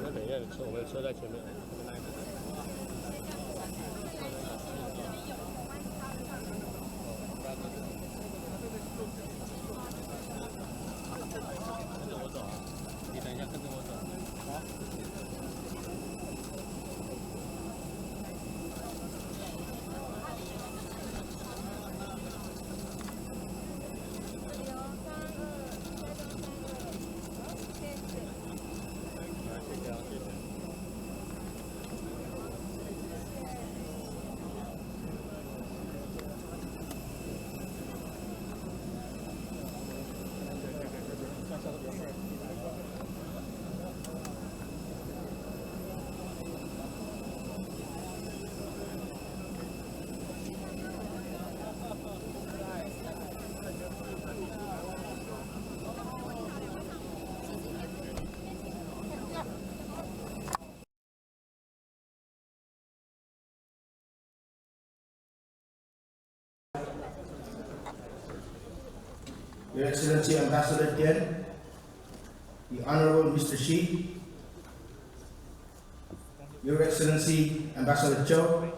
那等一下，我们车在前面。跟着我走啊！你等一下，跟着我走。好。Your Excellency Ambassador Tien, the Honorable Mr. Shi, Your Excellency Ambassador Cho,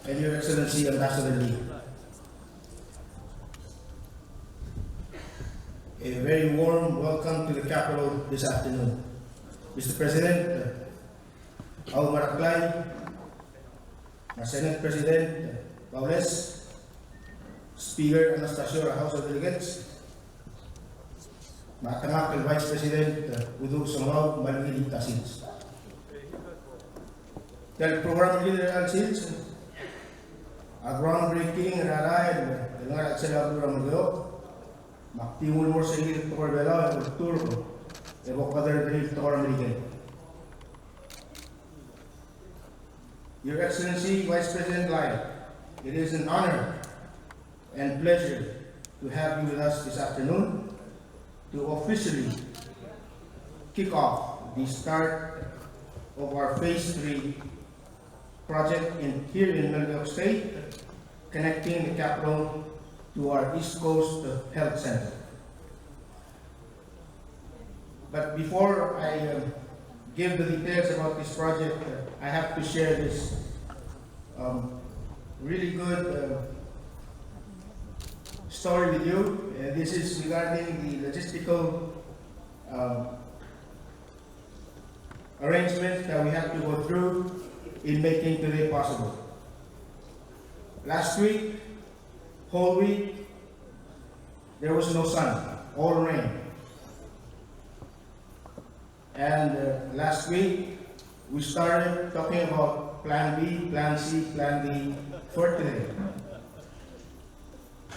and Your Excellency Ambassador Lee. A very warm welcome to the capital this afternoon. Mr. President, Ao Maraklay, our Senate President Paules, Speaker Anastasio, House of Delegates, Matamak Vice President Udo Songao, Malili Tasils. Del program leader Alcils, a groundbreaking ralay dengan aksara program itu, maktimul morsegil tokorbela turbo, evokador dari tokor American. Your Excellency Vice President Lai, it is an honor and pleasure to have you with us this afternoon to officially kick off the start of our Phase 3 project here in Manila State, connecting the capital to our East Coast Health Center. But before I give the details about this project, I have to share this really good story with you. This is regarding the logistical arrangements that we have to go through in making today possible. Last week, whole week, there was no sun, all rain. And last week, we started talking about Plan B, Plan C, Plan D for today.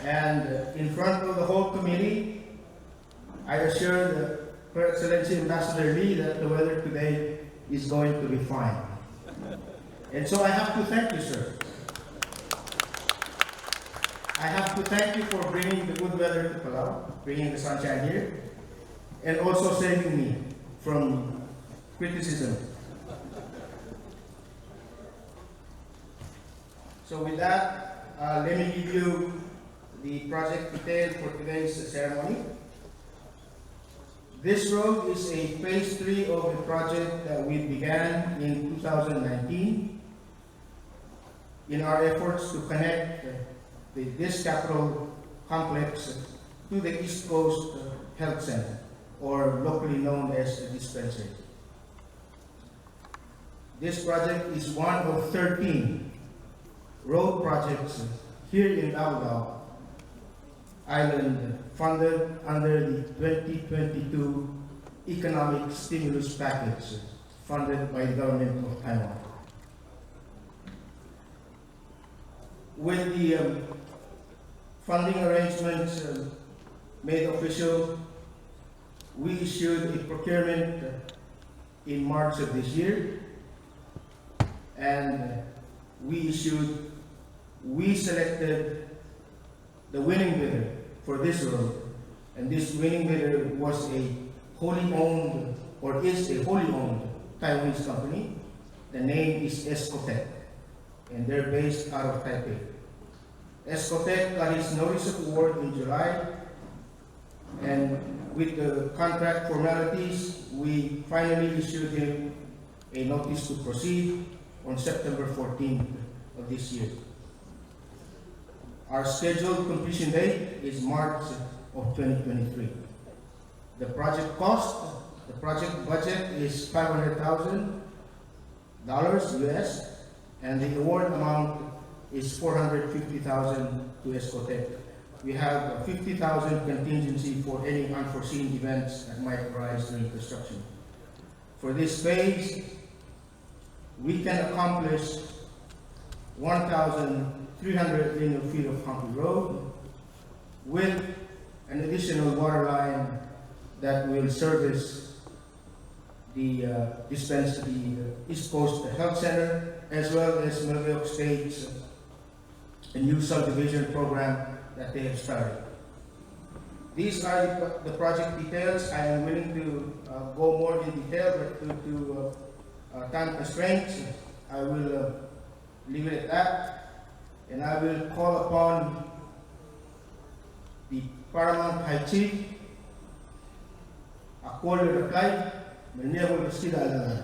And in front of the whole committee, I assured Her Excellency Ambassador Lee that the weather today is going to be fine. And so I have to thank you, sir. I have to thank you for bringing the good weather to Palau, bringing the sunshine here, and also saving me from criticism. So with that, let me give you the project detail for today's ceremony. This road is a Phase 3 of the project that we began in 2019 in our efforts to connect this capital complex to the East Coast Health Center, or locally known as a dispensary. This project is one of 13 road projects here in Palau Island funded under the 2022 Economic Stimulus Package funded by the government of Taiwan. With the funding arrangements made official, we issued a procurement in March of this year, and we selected the winning bidder for this road, and this winning bidder was a wholly owned, or is a wholly owned Taiwanese company. The name is Escotec, and they're based out of Taipei. Escotec got its notice of award in July, and with the contract formalities, we finally issued him a notice to proceed on September 14th of this year. Our scheduled completion date is March of 2023. The project budget is $500,000 US, and the award amount is $450,000 to Escotec. We have 50,000 contingency for any unforeseen events that might arise during construction. For this phase, we can accomplish 1,300 linear feet of concrete road with an additional water line that will service the East Coast Health Center, as well as Milwaukee State's a new subdivision program that they have started. These are the project details. I am willing to go more in detail, but due to time constraints, I will leave it at that, and I will call upon the Paramount High Chief, Akol Reply, Melnia Vestida Alalan.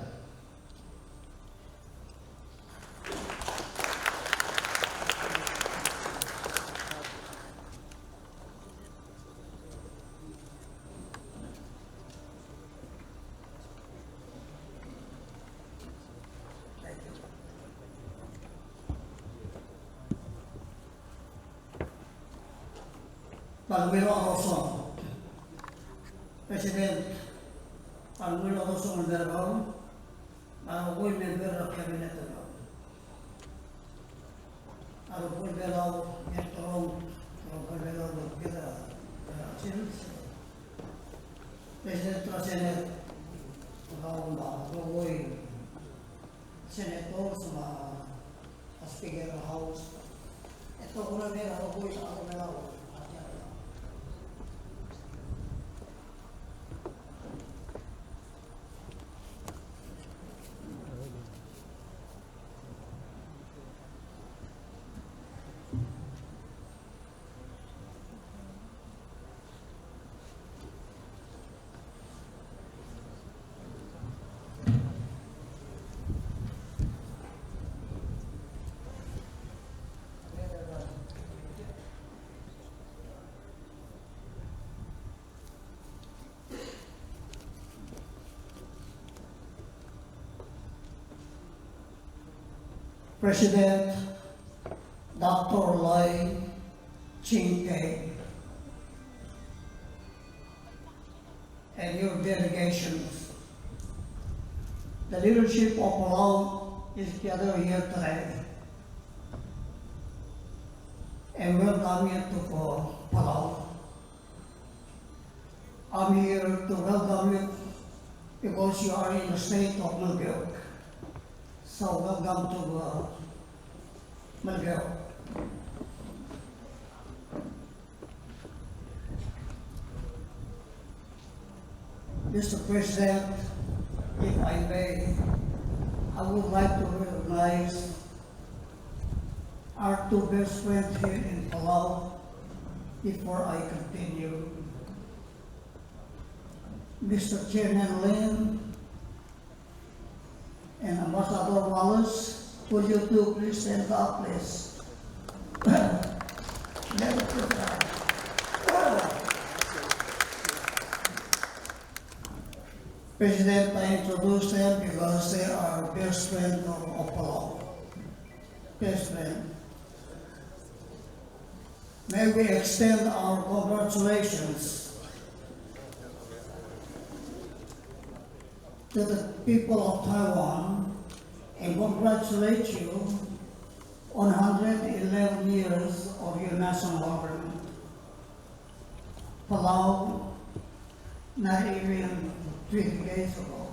Palmiro Arosong, President Palmiro Arosong Vergao, Aragoy member of Cabinet. Aragoy Vergao, Yertorong, Aragoy Vergao, President of Senate, Aragoy Senators, Speaker of the House, ito ko na meron Aragoy sa Aragoy Vergao. President Dr. Lai Ching-te and your delegations, the leadership of Palau is gathered here today, and welcome you to Palau. I'm here to welcome you because you are in the state of Milwaukee. So welcome to Milwaukee. Mr. President, if I may, I would like to recognize our two best friends here in Palau before I continue. Mr. Chairman Lin and Ambassador Wallace, would you two please stand up, please? President, I introduce them because they are best friends of Palau. Best friend. May we extend our congratulations to the people of Taiwan and congratulate you on 111 years of your national government. Palau, not even 3 days ago,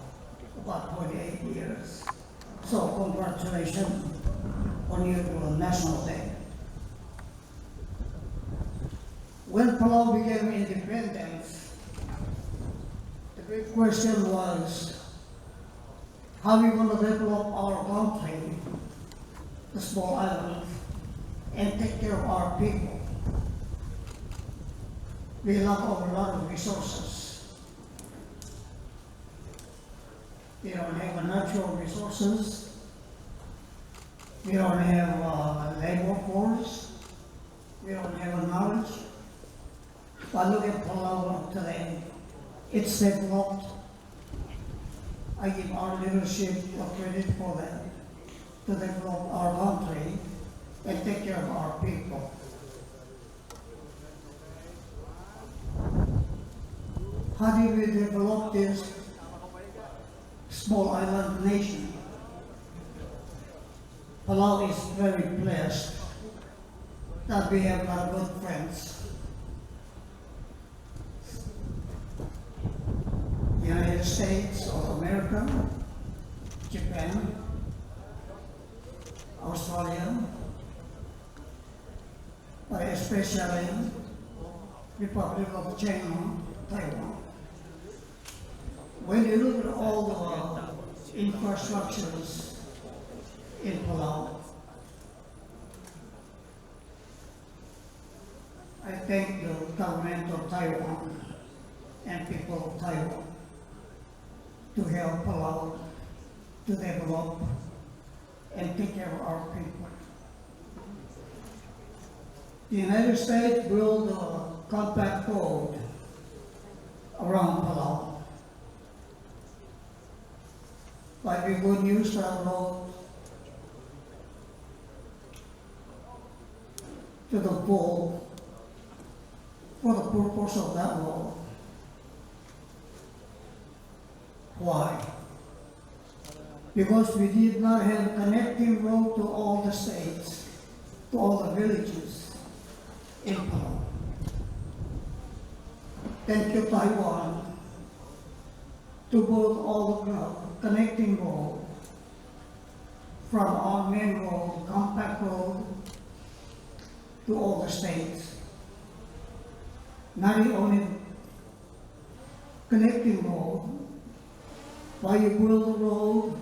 about 48 years. So congratulations on your National Day. When Palau became independent, the big question was, how are we going to develop our country, the small island, and take care of our people? We lack a lot of resources. We don't have natural resources. We don't have a labor force. We don't have a knowledge. But look at Palau today. It's developed. I give our leadership the credit for that, to develop our country and take care of our people. How do we develop this small island nation? Palau is very blessed that we have a lot of good friends. United States of America, Japan, Australia, but especially Republic of China, Taiwan. When you look at all the infrastructures in Palau, I thank the government of Taiwan and people of Taiwan to help Palau to develop and take care of our people. The United States built a compact road around Palau. But we would use that road to the full for the purpose of that road. Why? Because we did not have a connecting road to all the states, to all the villages in Palau. Thank you, Taiwan, to build all the connecting road from our main road, compact road, to all the states. Not only connecting road, but you build a road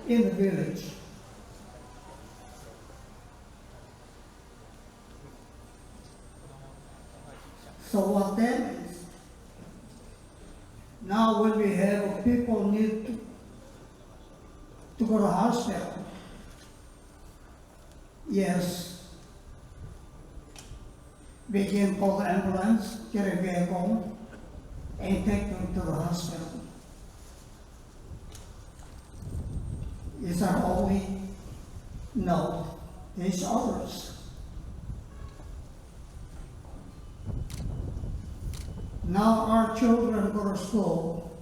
in the village. So what that means, now when we have people need to go to hospital, yes, we can call the ambulance, get a vehicle, and take them to the hospital. Is that all we know? There's others. Now our children go to school,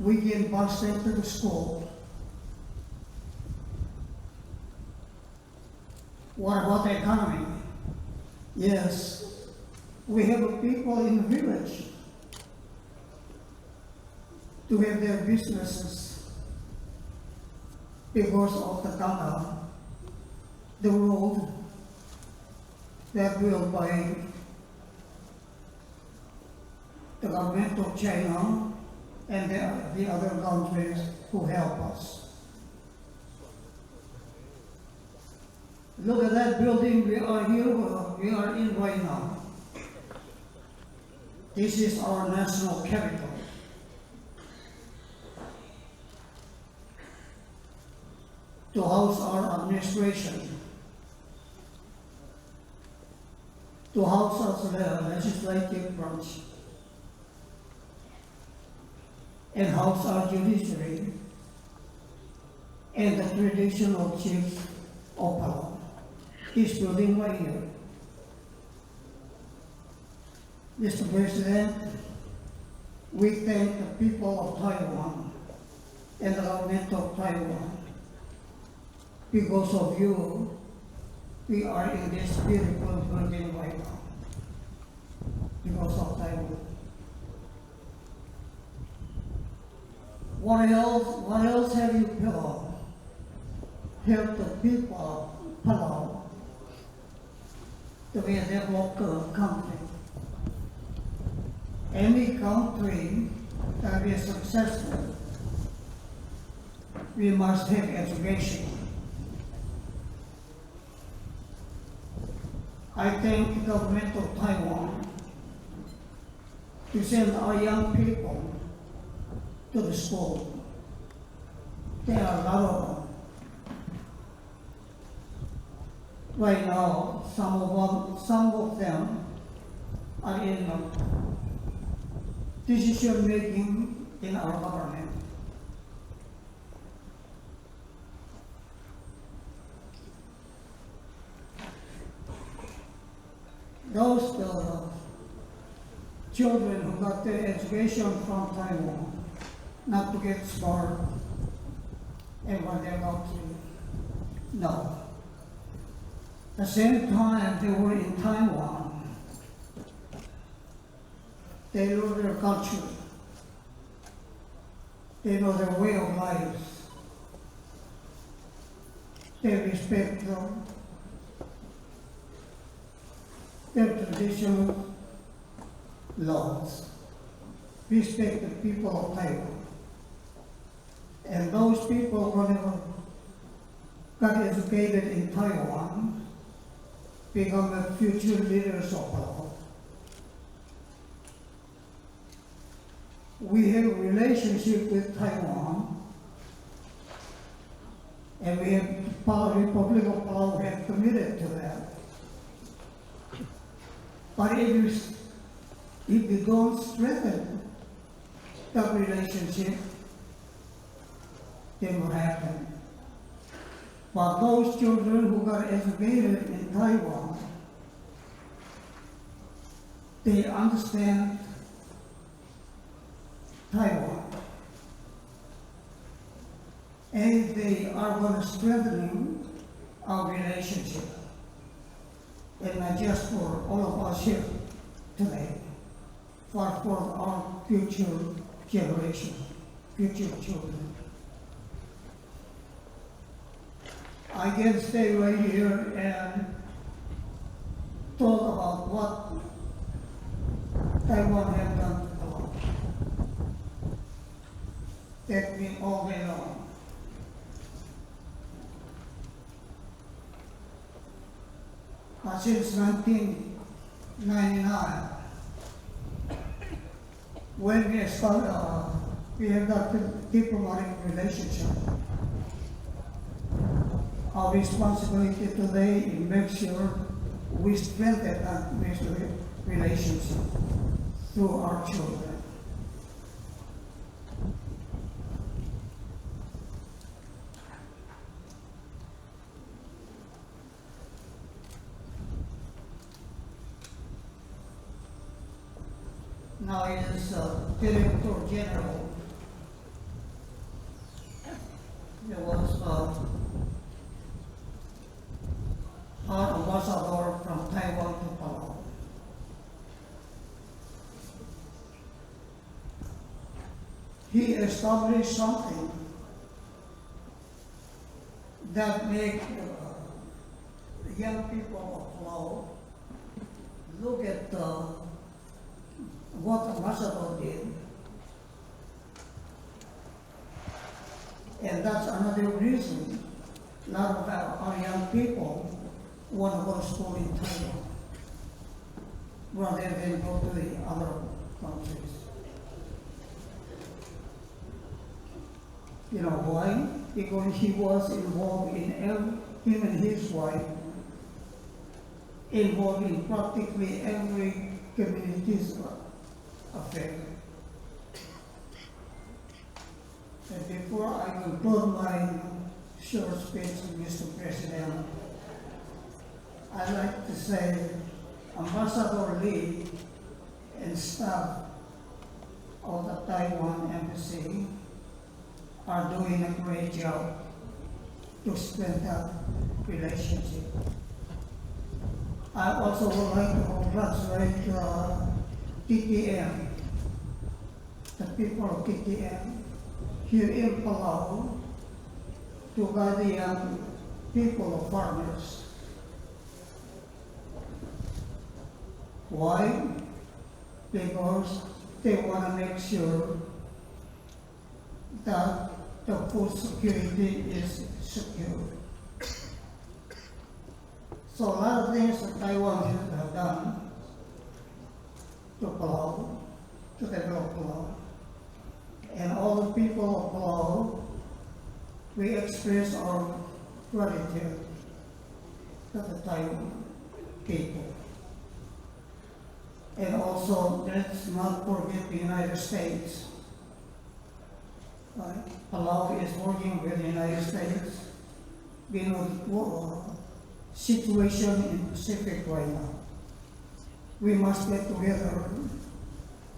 we can bus them to the school. What about the economy? Yes, we have people in the village to have their businesses because of the canal, the road that built by the government of China and the other countries who help us. Look at that building we are in right now. This is our national capital. To house our administration, to house our legislative branch, and house our judiciary, and the traditional chiefs of Palau. This building right here. Mr. President, we thank the people of Taiwan and the government of Taiwan. Because of you, we are in this beautiful building right now. Because of Taiwan. What else have you helped the people of Palau to be a developed country? Any country that is successful, we must have education. I thank the government of Taiwan to send our young people to the school. There are a lot of them. Right now, some of them are in decision making in our government. Those children who got their education from Taiwan, not to get smart and when they're out to, no. At the same time they were in Taiwan, they know their culture, they know their way of life, they respect them, their traditional laws, respect the people of Taiwan. And those people, whenever got educated in Taiwan, become the future leaders of Palau. We have a relationship with Taiwan, and we have Republic of Palau have committed to that. But if we don't strengthen that relationship, then what happen? But those children who got educated in Taiwan, they understand Taiwan. And they are going to strengthen our relationship. And not just for all of us here today, but for our future generation, future children. I can stay right here and talk about what Taiwan has done to Palau. Take me all day long. But since 1999, when we started, we have got a diplomatic relationship. Our responsibility today is make sure we strengthen that relationship through our children. Now it is Director General. There was our ambassador from Taiwan to Palau. He established something that make the young people of Palau look at what ambassador did. And that's another reason a lot of our young people want to go to school in Taiwan rather than go to the other countries. You know why? Because he was involved in him and his wife, involved in practically every community's affair. And before I conclude my short speech, Mr. President, I'd like to say Ambassador Lee and staff of the Taiwan Embassy are doing a great job to strengthen that relationship. I also would like to congratulate TTM, the people of TTM here in Palau, to guide the young people of farmers. Why? Because they want to make sure that the food security is secure. So a lot of things that Taiwan have done to Palau, to develop Palau. And all the people of Palau we express our gratitude to the Taiwan people. And also, let's not forget the United States. Palau is working with the United States. We know the situation in Pacific right now. We must get together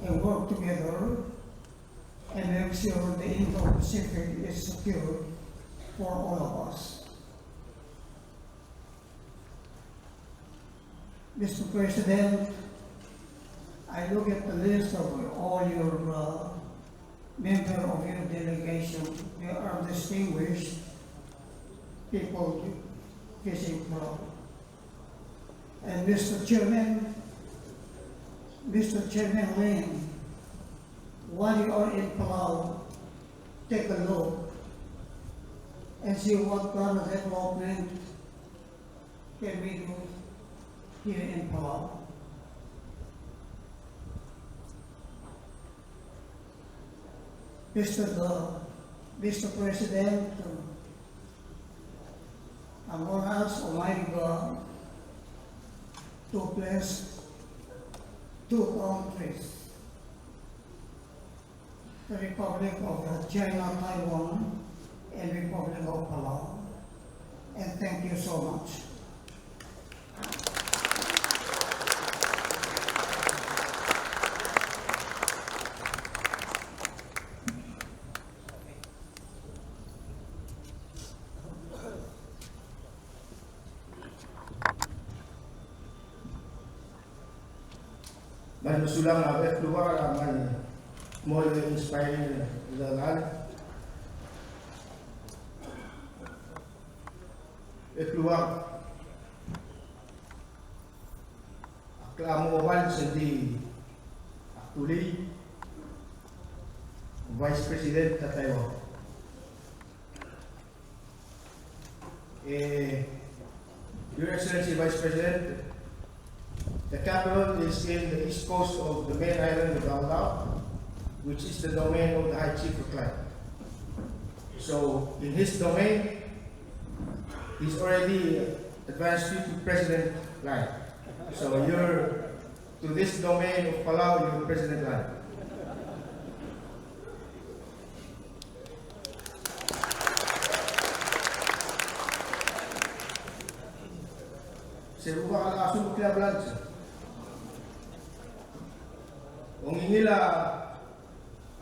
and work together and make sure the Indo-Pacific is secure for all of us. Mr. President, I look at the list of all your members of your delegation. They are distinguished people visiting Palau. And Mr. Chairman Lin, while you are in Palau, take a look and see what kind of development can we do here in Palau. Mr. President, I'm going to ask Almighty God to bless two countries, the Republic of China, Taiwan, and Republic of Palau. And thank you so much. May masulang abet luar may more inspiring legal. Keluar aklamo wal sendi actually Vice President sa Taiwan. Your Excellency Vice President, the capital is in the east coast of the main island of Talungab, which is the domain of the High Chief of Clan. So, in his domain, he's already advanced you to President Lai. So, to this domain of Palau, you're President Lai. Saya buka langsung berkira belanja. Inilah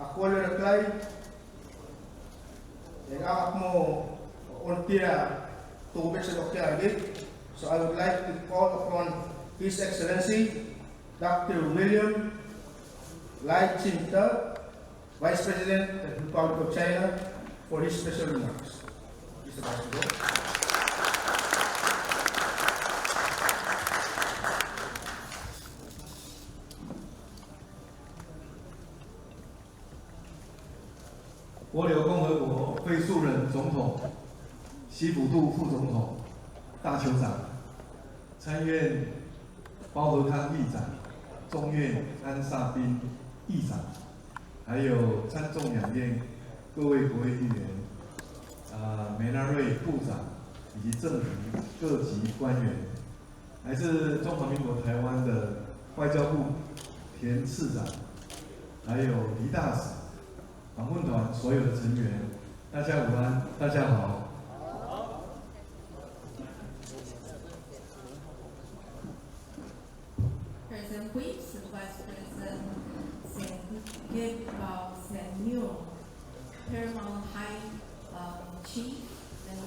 aku ada reklay yang akak mo ontia tubig sa dokter agit. So I would like to call upon His Excellency Dr. William Lai Ching-te, Vice President of the Republic of China, for his special remarks. Mr. Vice President.帛琉共和国费素人总统、西普杜副总统、大酋长、参院包和康议长、众院安萨宾议长，还有参众两院各位国会议员、梅纳瑞部长以及政府各级官员，来自中华民国台湾的外交部田次长，还有黎大使。访问团所有的成员，大家午安，大家好。President Weeks, Vice President Senior, Paramount High Chief, and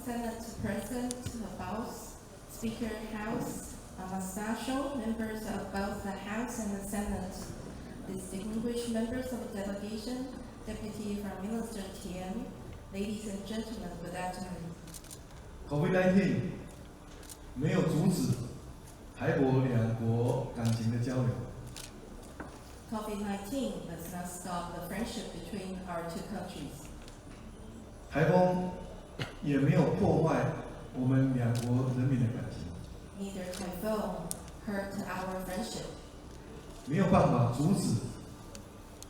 Senate President House, Speaker House, Anastasio, members of both the House and the Senate. Distinguished members of the delegation, Deputy Prime Minister Tian, ladies and gentlemen, good afternoon. COVID-19 没有阻止台国两国感情的交流。COVID-19 does not stop the friendship between our two countries. 台风也没有破坏我们两国人民的感情。Neither typhoon hurt our friendship. 没有办法阻止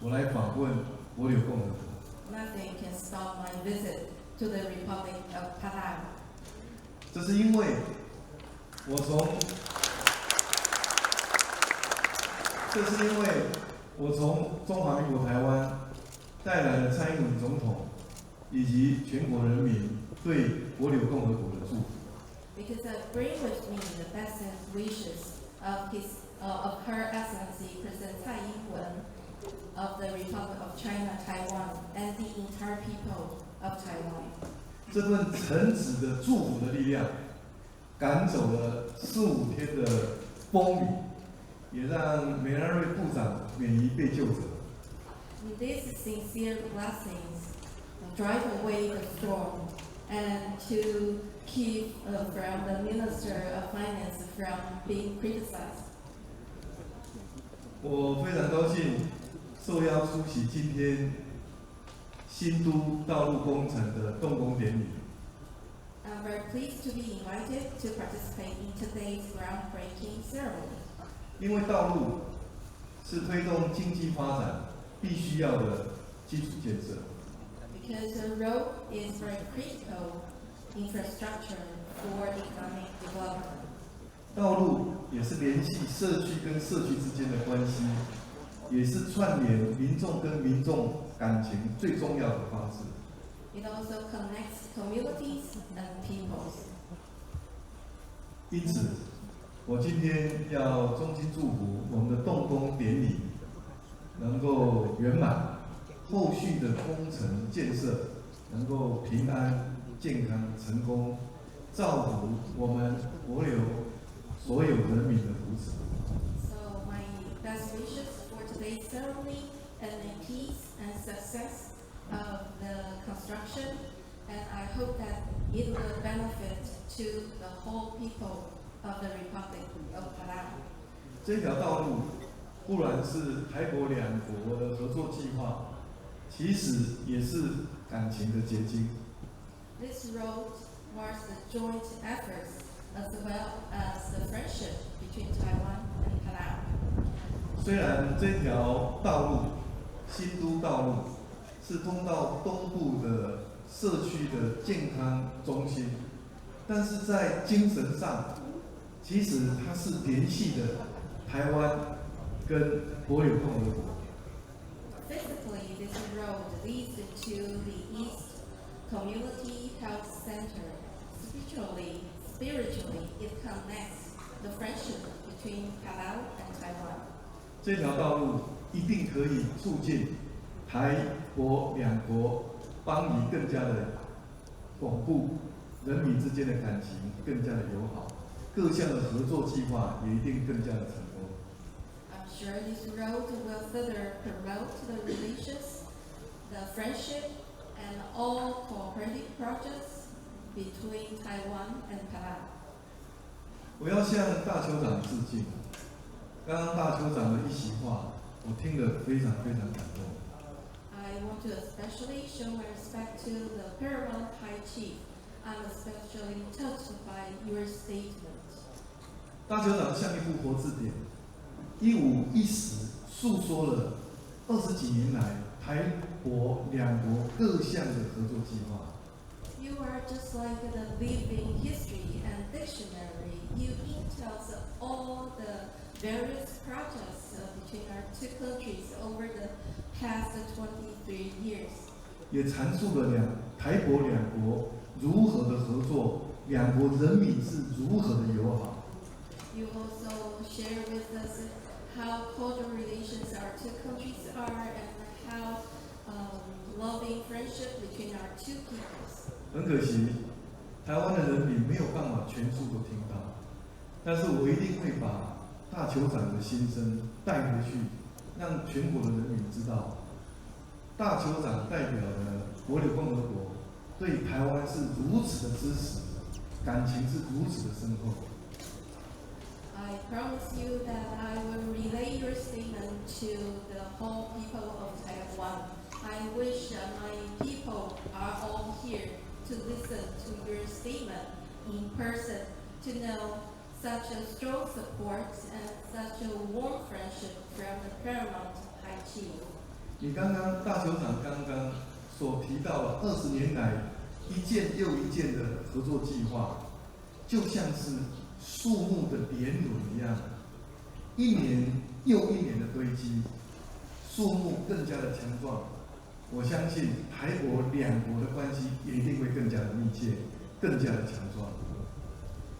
我来访问帛琉共和国。nothing can stop my visit to the Republic of Palau. 这是因为我从中华民国台湾带来了蔡英文总统以及全国人民对帛琉共和国的祝福。Because I bring with me the best wishes of Her Excellency President Tsai Ing-wen of the Republic of China, Taiwan, and the entire people of Taiwan. 这份诚挚的祝福的力量，赶走了15天的风雨，也让美兰瑞部长免于被救责。These sincere blessings drive away the storm and to keep from the Minister of Finance from being criticized. 我非常高兴受邀出席今天新都道路工程的动工典礼。I'm very pleased to be invited to participate in today's groundbreaking ceremony. 因为道路是推动经济发展必须要的基础建设。Because the road is very critical infrastructure for economic development. 道路也是联系社区跟社区之间的关系，也是串联民众跟民众感情最重要的方式。It also connects communities and peoples. 因此，我今天要衷心祝福我们的动工典礼能够圆满，后续的工程建设能够平安、健康、成功，造福我们帛琉所有人民的福祉。So my best wishes for today's ceremony and the peace and success of the construction, and I hope that it will benefit to the whole people of the Republic of Palau. 这条道路不然是台帛两国的合作计划，其实也是感情的结晶。This road marks the joint efforts as well as the friendship between Taiwan and Palau. 虽然这条道路新都道路是通到东部的社区的健康中心，但是在精神上，其实它是联系的台湾跟帛琉共和国。Physically, this road leads to the East Community Health Center. Spiritually, it connects the friendship between Palau and Taiwan. 这条道路一定可以促进台帛两国邦谊更加的巩固，人民之间的感情更加的友好，各项的合作计划也一定更加的成功。I'm sure this road will further promote the relations, the friendship, and all cooperative projects between Taiwan and Palau. 我要向大酋长致敬。刚刚大酋长的一席话，我听得非常非常感动。I want to especially show my respect to the Paramount High Chief. I'm especially touched by your statement. 大酋长像一部活字典，一五一十诉说了20几年来台帛两国各项的合作计划。You are just like the living history and dictionary. You details all the various projects between our two countries over the past 23 years. 也阐述了台帛两国如何的合作，两国人民是如何的友好。You also share with us how cordial relations our two countries are and how loving friendship between our two peoples. 很可惜，台湾的人民没有办法全数都听到，但是我一定会把大酋长的心声带回去，让全国的人民知道，大酋长代表的帛琉共和国对台湾是如此的支持，感情是如此的深厚。I promise you that I will relay your statement to the whole people of Taiwan. I wish my people are all here to listen to your statement in person, to know such a strong support and such a warm friendship from the Paramount High Chief. 大酋长刚刚所提到了20年来一件又一件的合作计划，就像是树木的年轮一样，一年又一年的堆积，树木更加的强壮。我相信台国两国的关系也一定会更加的密切，更加的强壮。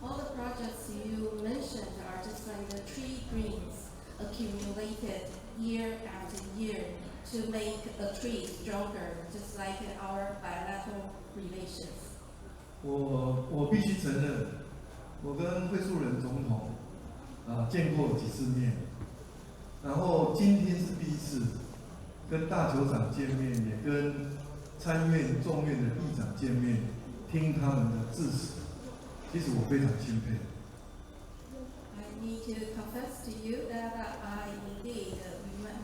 All the projects you mentioned are just like the tree greens accumulated year after year to make a tree stronger, just like our bilateral relations. 我必须承认，我跟惠树人总统见过几次面，然后今天是第一次跟大酋长见面，也跟参院、众院的议长见面，听他们的致辞。其实我非常钦佩。I need to confess to you that I indeed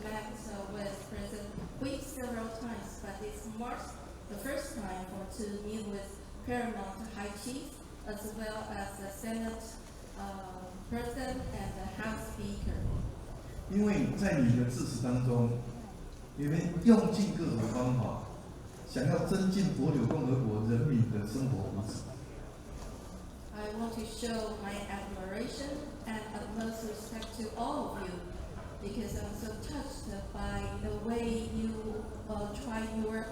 met with President Hui several times, but this marks the first time to meet with Paramount High Chief as well as the Senate President and the House Speaker. 因为在你的致辞当中，你们用尽各种方法，想要增进帛琉共和国人民的生活福祉。I want to show my admiration and utmost respect to all of you because I'm so touched by the way you try your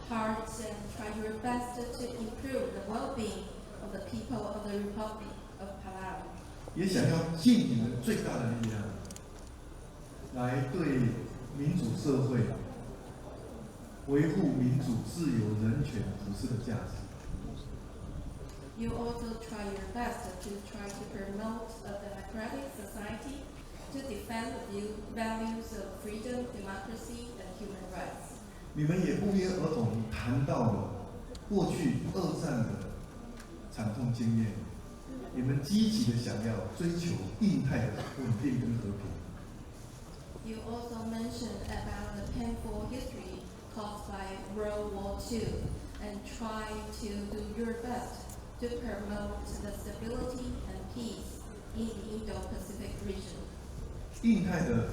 hearts and try your best to improve the well-being of the people of the Republic of Palau. 也想要尽你们最大的力量，来对民主社会维护民主、自由、人权、普世的价值。You also try your best to promote a democratic society, to defend the values of freedom, democracy, and human rights. 你们也不约而同谈到了过去2战的惨痛经验，你们积极的想要追求印太的稳定跟和平。You also mentioned about the painful history caused by World War II and try to do your best to promote the stability and peace in the Indo-Pacific region. 印太的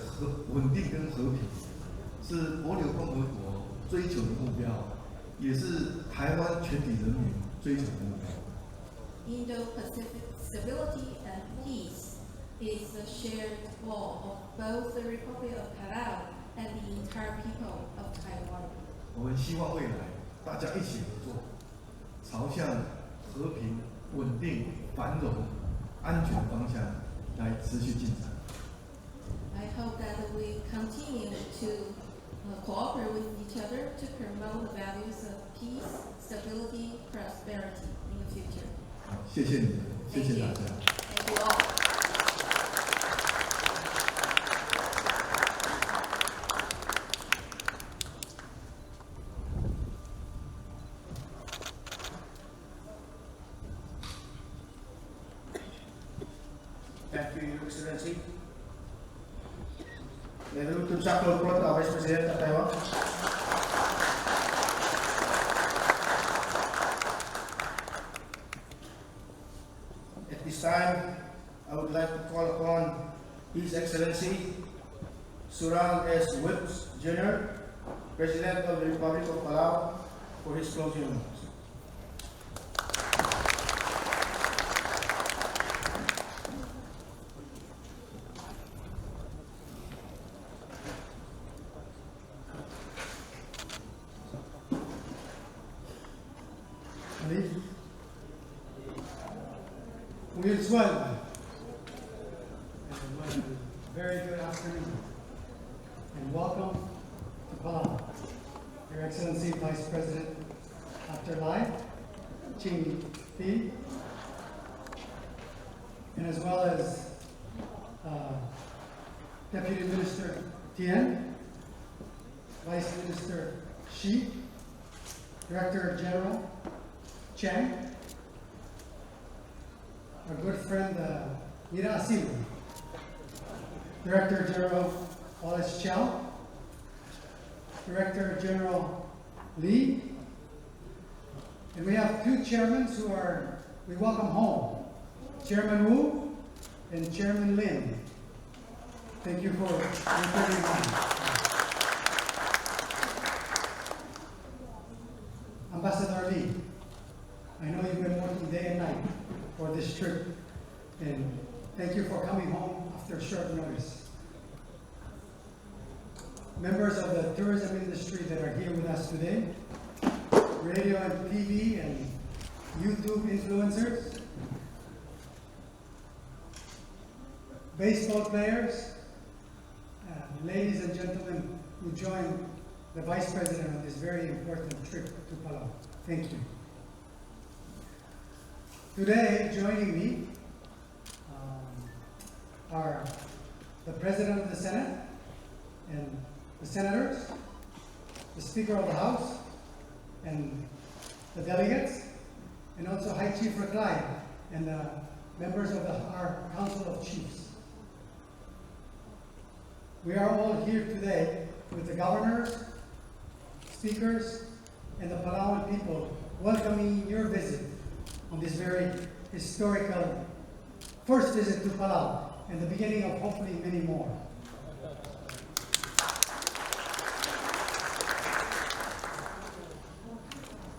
稳定跟和平是帛琉共和国追求的目标，也是台湾全体人民追求的目标。Indo-Pacific stability and peace is a shared goal of both the Republic of Palau and the entire people of Taiwan. 我们希望未来大家一起合作，朝向和平、稳定、繁荣、安全的方向来持续进展。I hope that we continue to cooperate with each other to promote the values of peace, stability, prosperity in the future. 好，谢谢你们，谢谢大家。Thank you all. Thank you, Your Excellency. Nagluto sa Klod Vice President of Taiwan. At this time, I would like to call upon His Excellency Surang S. Whips, Jr., President of the Republic of Palau, for his closing remarks. Well, very good afternoon, and welcome to Palau. Your Excellency Vice President Dr. Lai Ching-te, and as well as Deputy Minister Tien, Vice Minister Shi, Director General Chang, our good friend Ira Asilu, Director General Wallace Chow, Director General Lee, and we have two chairmen who we welcome home, Chairman Wu and Chairman Lin. Thank you for returning home. Ambassador Lee, I know you've been working day and night for this trip, and thank you for coming home after short notice. Members of the tourism industry that are here with us today, radio and TV and YouTube influencers, baseball players, ladies and gentlemen who joined the Vice President on this very important trip to Palau. Thank you. Today, joining me are the President of the Senate and the Senators, the Speaker of the House, and the delegates, and also High Chief Raklai and the members of our Council of Chiefs. We are all here today with the governors, speakers, and the Palauan people welcoming your visit on this very historical first visit to Palau and the beginning of hopefully many more.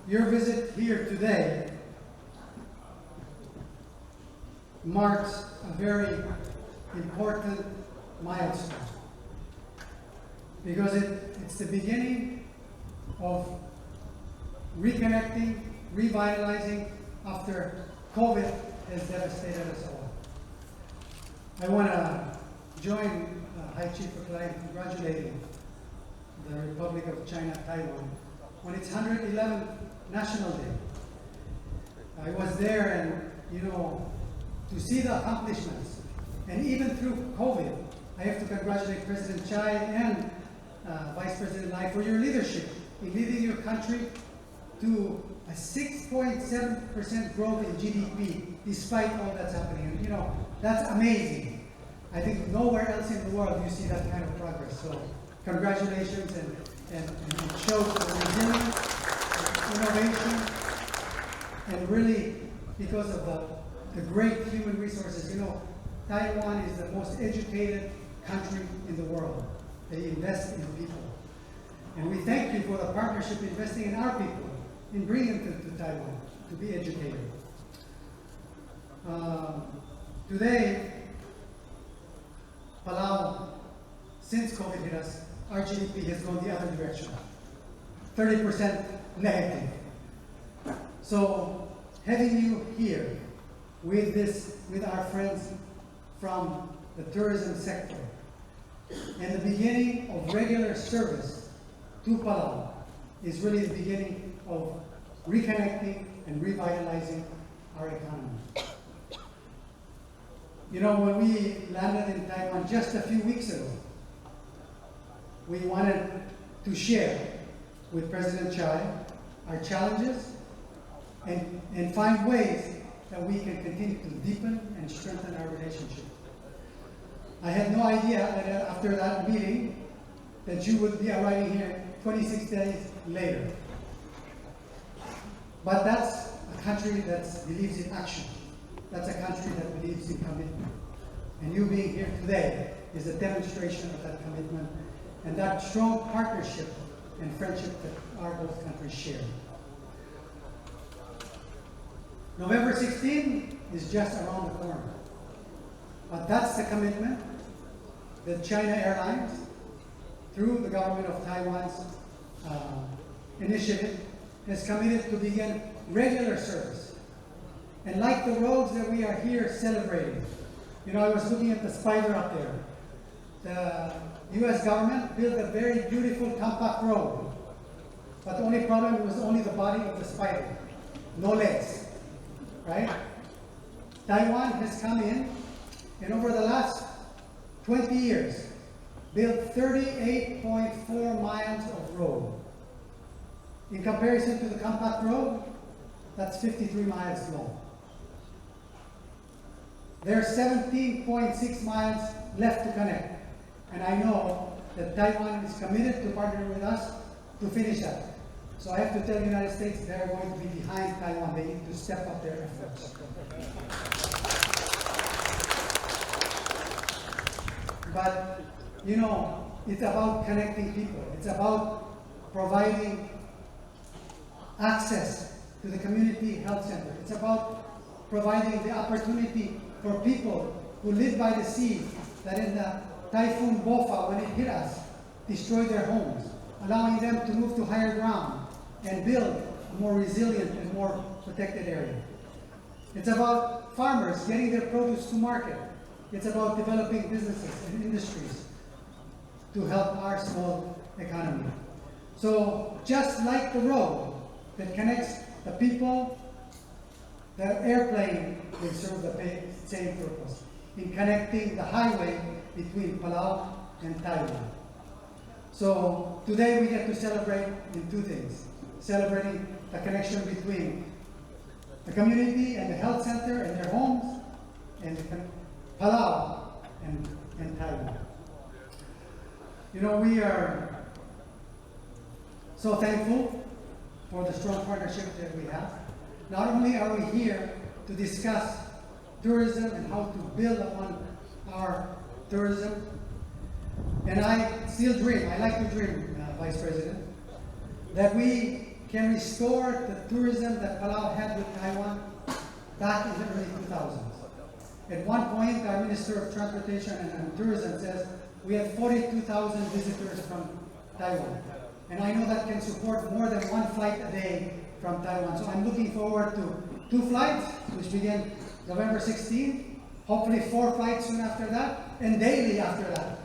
Your visit here today marks a very important milestone because it's the beginning of reconnecting, revitalizing after COVID has devastated us all. I want to join High Chief Raklai in congratulating the Republic of China, Taiwan, on its 111th National Day. I was there, and to see the accomplishments, and even through COVID, I have to congratulate President Chai and Vice President Lai for your leadership in leading your country to a 6.7% growth in GDP, despite all that's happening. And that's amazing. I think nowhere else in the world you see that kind of progress. So congratulations, and it shows the resilience, innovation, and really because of the great human resources. Taiwan is the most educated country in the world. They invest in people. And we thank you for the partnership investing in our people, in bringing them to Taiwan to be educated. Today, Palau, since COVID hit us, our GDP has gone the other direction, 30% negative. So having you here with our friends from the tourism sector and the beginning of regular service to Palau is really the beginning of reconnecting and revitalizing our economy. When we landed in Taiwan just a few weeks ago, we wanted to share with President Chai our challenges and find ways that we can continue to deepen and strengthen our relationship. I had no idea that after that meeting that you would be arriving here 26 days later. But that's a country that believes in action. That's a country that believes in commitment. And you being here today is a demonstration of that commitment and that strong partnership and friendship that our both countries share. November 16 is just around the corner. But that's the commitment that China Airlines, through the government of Taiwan's initiative, has committed to begin regular service. And like the roads that we are here celebrating, I was looking at the spider up there. The US government built a very beautiful compact road. But the only problem was only the body of the spider, no legs, right? Taiwan has come in, and over the last 20 years, built 38.4 miles of road. In comparison to the compact road, that's 53 miles long. There are 17.6 miles left to connect. And I know that Taiwan is committed to partner with us to finish that. So I have to tell the United States they're going to be behind Taiwan. They need to step up their efforts. But, it's about connecting people. It's about providing access to the community health center. It's about providing the opportunity for people who live by the sea that in the Typhoon Bofa, when it hit us, destroyed their homes, allowing them to move to higher ground and build a more resilient and more protected area. It's about farmers getting their produce to market. It's about developing businesses and industries to help our small economy. So just like the road that connects the people, the airplane will serve the same purpose in connecting the highway between Palau and Taiwan. So today we get to celebrate in two things. Celebrating the connection between the community and the health center and their homes, and Palau and Taiwan. You know, we are so thankful for the strong partnership that we have. Not only are we here to discuss tourism and how to build upon our tourism, and I still dream, I like to dream, Vice President, that we can restore the tourism that Palau had with Taiwan back in the early 2000s. At one point, our Minister of Transportation and Tourism says we had 42,000 visitors from Taiwan. And I know that can support more than one flight a day from Taiwan. So I'm looking forward to 2 flights, which begin November 16, hopefully 4 flights soon after that, and daily after that.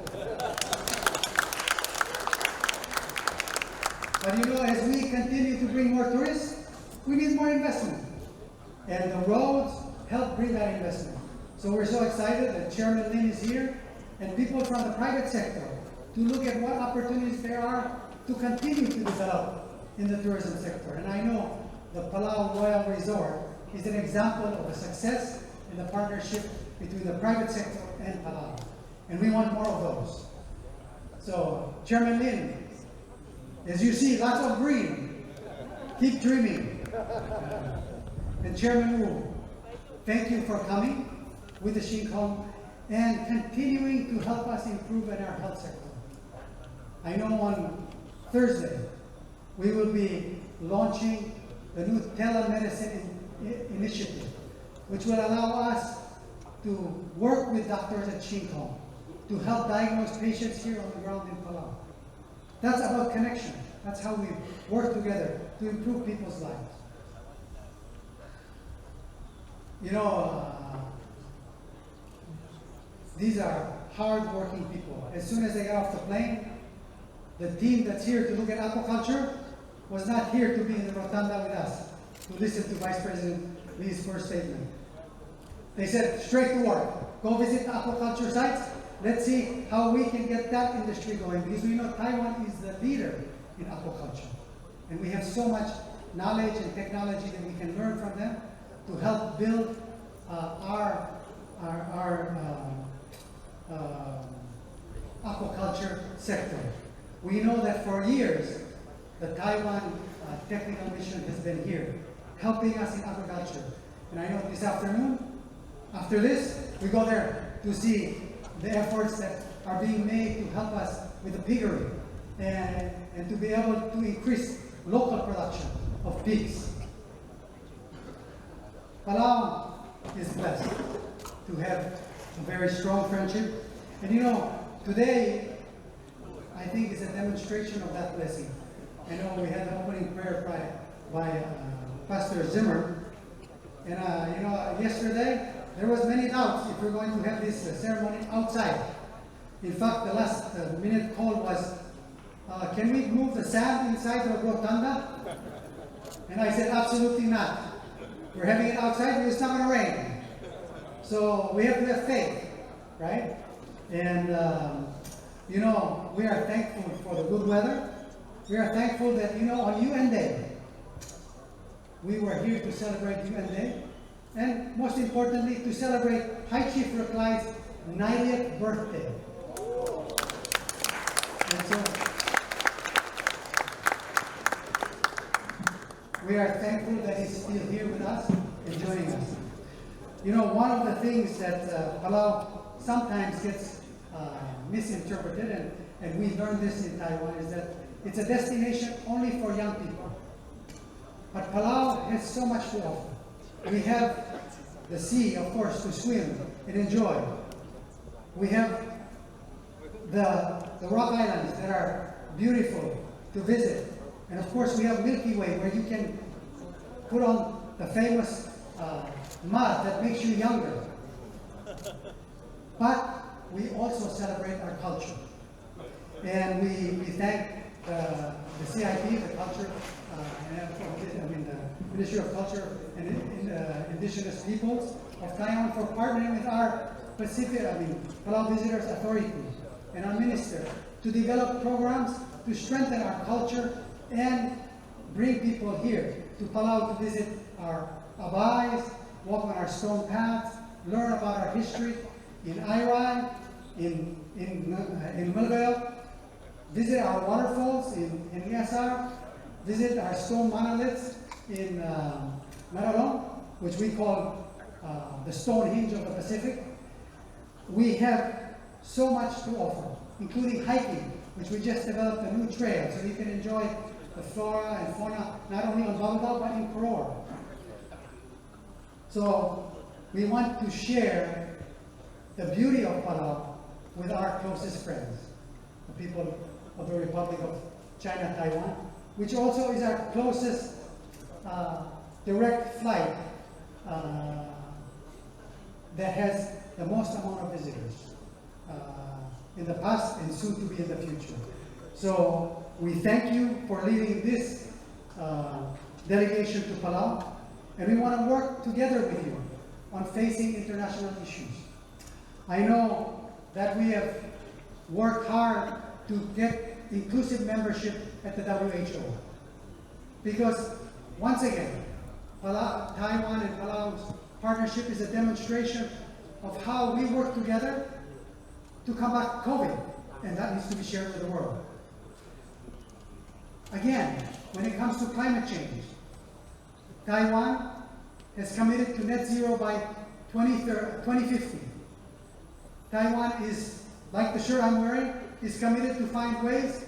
But you know, as we continue to bring more tourists, we need more investment. And the roads help bring that investment. So we're so excited that Chairman Lin is here, and people from the private sector to look at what opportunities there are to continue to develop in the tourism sector. And I know the Palau Royal Resort is an example of a success in the partnership between the private sector and Palau. And we want more of those. So, Chairman Lin, as you see, lots of green. Keep dreaming. And Chairman Wu, thank you for coming with the Xingkong and continuing to help us improve in our health sector. I know on Thursday, we will be launching the new telemedicine initiative, which will allow us to work with doctors at Xingkong to help diagnose patients here on the ground in Palau. That's about connection. That's how we work together to improve people's lives. You know, these are hard-working people. As soon as they get off the plane, the team that's here to look at aquaculture was not here to be in the rotunda with us to listen to Vice President Lee's first statement. They said, straight to work. Go visit the aquaculture sites. Let's see how we can get that industry going, because we know Taiwan is the leader in aquaculture. And we have so much knowledge and technology that we can learn from them to help build our aquaculture sector. We know that for years, the Taiwan technical mission has been here, helping us in aquaculture. And I know this afternoon, after this, we go there to see the efforts that are being made to help us with the piggery and to be able to increase local production of pigs. Palau is blessed to have a very strong friendship. And you know, today, I think is a demonstration of that blessing. I know we had the opening prayer by Pastor Zimmer. And you know, yesterday, there was many doubts if we're going to have this ceremony outside. In fact, the last minute call was, can we move the sand inside the rotunda? And I said, absolutely not. We're having it outside, but it's not going to rain. So we have to have faith, right? And you know, we are thankful for the good weather. We are thankful that, you know, on UN Day, we were here to celebrate UN Day. And most importantly, to celebrate High Chief Raklai's 90th birthday. And so, we are thankful that he's still here with us and joining us. You know, one of the things that Palau sometimes gets misinterpreted, and we learned this in Taiwan, is that it's a destination only for young people. But Palau has so much to offer. We have the sea, of course, to swim and enjoy. We have the Rock Islands that are beautiful to visit. And of course, we have Milky Way, where you can put on the famous mud that makes you younger. But we also celebrate our culture. And we thank the CIP, the Culture, the Ministry of Culture and Indigenous Peoples of Taiwan for partnering with our Palau Visitors Authority and our minister to develop programs to strengthen our culture and bring people here to Palau to visit our abayas, walk on our stone paths, learn about our history in Irai, in Melville, visit our waterfalls in Liasar, visit our stone monoliths in Maralong, which we call the Stonehenge of the Pacific. We have so much to offer, including hiking, which we just developed a new trail, so you can enjoy the flora and fauna, not only on Bangkok, but in Koror. So we want to share the beauty of Palau with our closest friends, the people of the Republic of China, Taiwan, which also is our closest direct flight that has the most amount of visitors in the past and soon to be in the future. So we thank you for leading this delegation to Palau, and we want to work together with you on facing international issues. I know that we have worked hard to get inclusive membership at the WHO, because once again, Taiwan and Palau's partnership is a demonstration of how we work together to combat COVID, and that needs to be shared with the world. Again, when it comes to climate change, Taiwan has committed to net zero by 2050. Taiwan is, like the shirt I'm wearing, is committed to find ways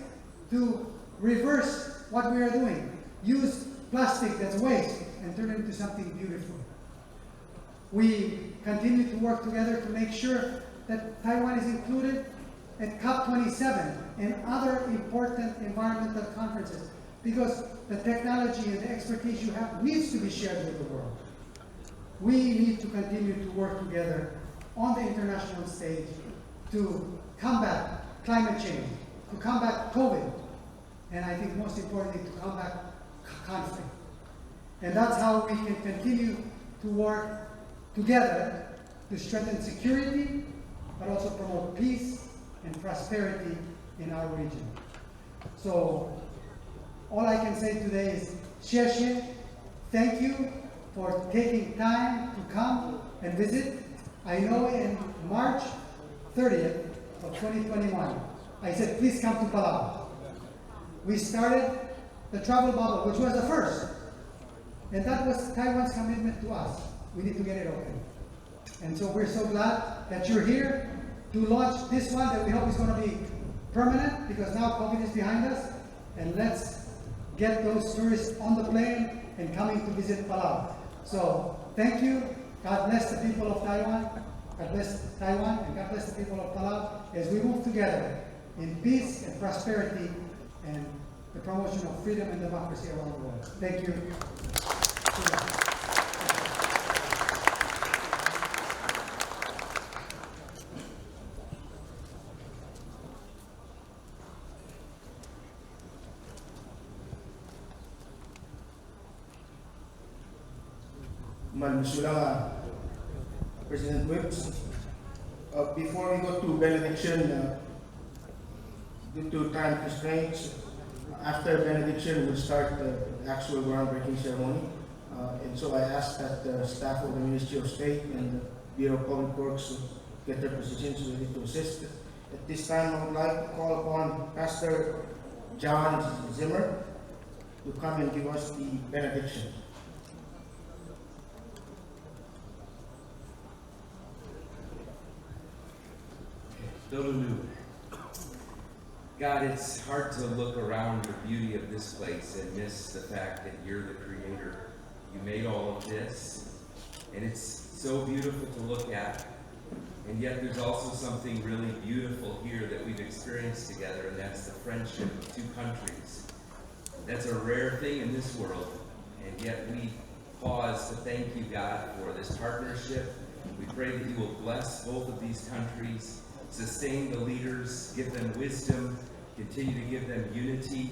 to reverse what we are doing. Use plastic that's waste and turn it into something beautiful. We continue to work together to make sure that Taiwan is included at COP27 and other important environmental conferences, because the technology and the expertise you have needs to be shared with the world. We need to continue to work together on the international stage to combat climate change, to combat COVID, and I think most importantly, to combat conflict. And that's how we can continue to work together to strengthen security, but also promote peace and prosperity in our region. So all I can say today is, xie xie, thank you for taking time to come and visit. I know in March 30th of 2021, I said, please come to Palau. We started the travel bubble, which was the first. And that was Taiwan's commitment to us. We need to get it open. And so we're so glad that you're here to launch this one that we hope is going to be permanent, because now COVID is behind us. And let's get those tourists on the plane and coming to visit Palau. So thank you. God bless the people of Taiwan. God bless Taiwan, and God bless the people of Palau as we move together in peace and prosperity and the promotion of freedom and democracy around the world. Thank you. Mansulang President Whips. Before we go to benediction, due to time constraints, after benediction we'll start the actual groundbreaking ceremony. And so I ask that the staff of the Ministry of State and the Bureau of Public Works get their positions ready to assist. At this time, I would like to call upon Pastor John Zimmer to come and give us the benediction. God, it's hard to look around the beauty of this place and miss the fact that you're the creator. You made all of this, and it's so beautiful to look at. And yet there's also something really beautiful here that we've experienced together, and that's the friendship of two countries. That's a rare thing in this world, and yet we pause to thank you, God, for this partnership. We pray that you will bless both of these countries, sustain the leaders, give them wisdom, continue to give them unity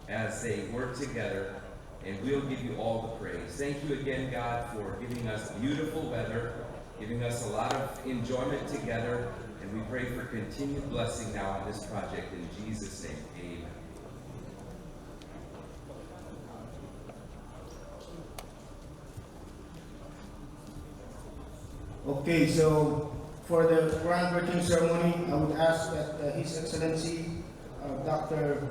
as they work together, and we'll give you all the praise. Thank you again, God, for giving us beautiful weather, giving us a lot of enjoyment together, and we pray for continued blessing now on this project. In Jesus' name, amen. Okay, so for the groundbreaking ceremony, I would ask that His Excellency Dr.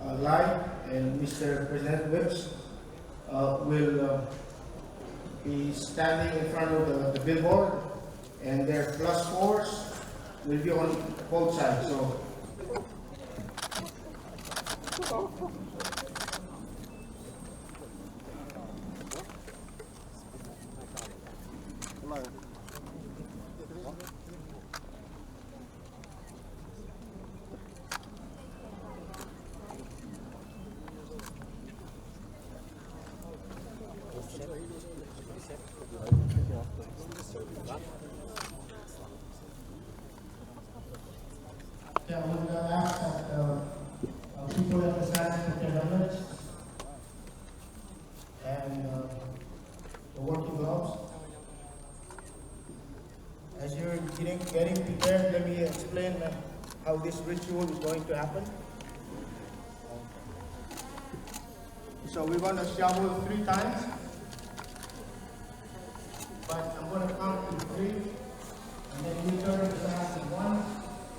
Lai and Mr. President Whips will be standing in front of the billboard, and their +4s will be on both sides. So. Yeah, we will ask that people at the stand put their helmets and the working gloves. As you're getting prepared, let me explain how this ritual is going to happen. So we're going to shovel 3 times, but I'm going to count to 3, and then you turn the sand to 1,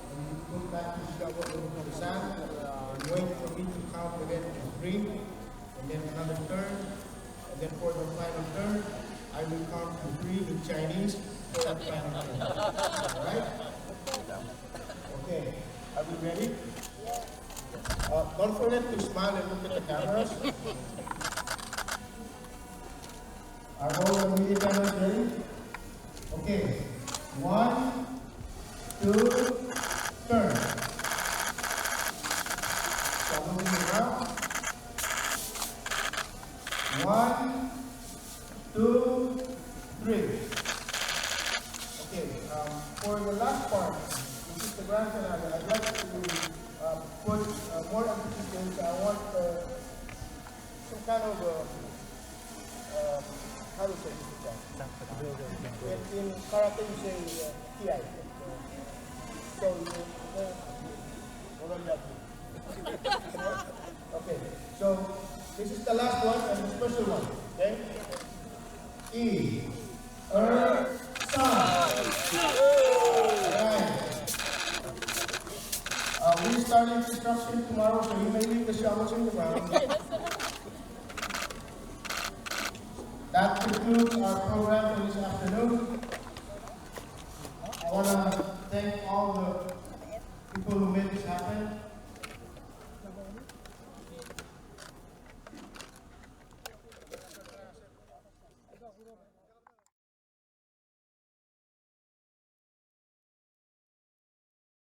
and you go back to shovel into the sand, and wait for me to count again to 3, and then another turn, and then for the final turn, I will count to 3 in Chinese for that final turn. Alright? Okay, are we ready? Don't forget to smile and look at the cameras. Are all the media cameras ready? Okay, 1, 2, turn. So moving around. 1, 2, 3. Okay, for the last part, which is the grand finale, I'd like to put more emphasis. I want some kind of how to say this? In karate, you say kiai. So okay. So this is the last one and the special one. Okay. We're starting construction tomorrow, so you may leave the shovels in the ground. That concludes our program for this afternoon. I want to thank all the people who made this happen.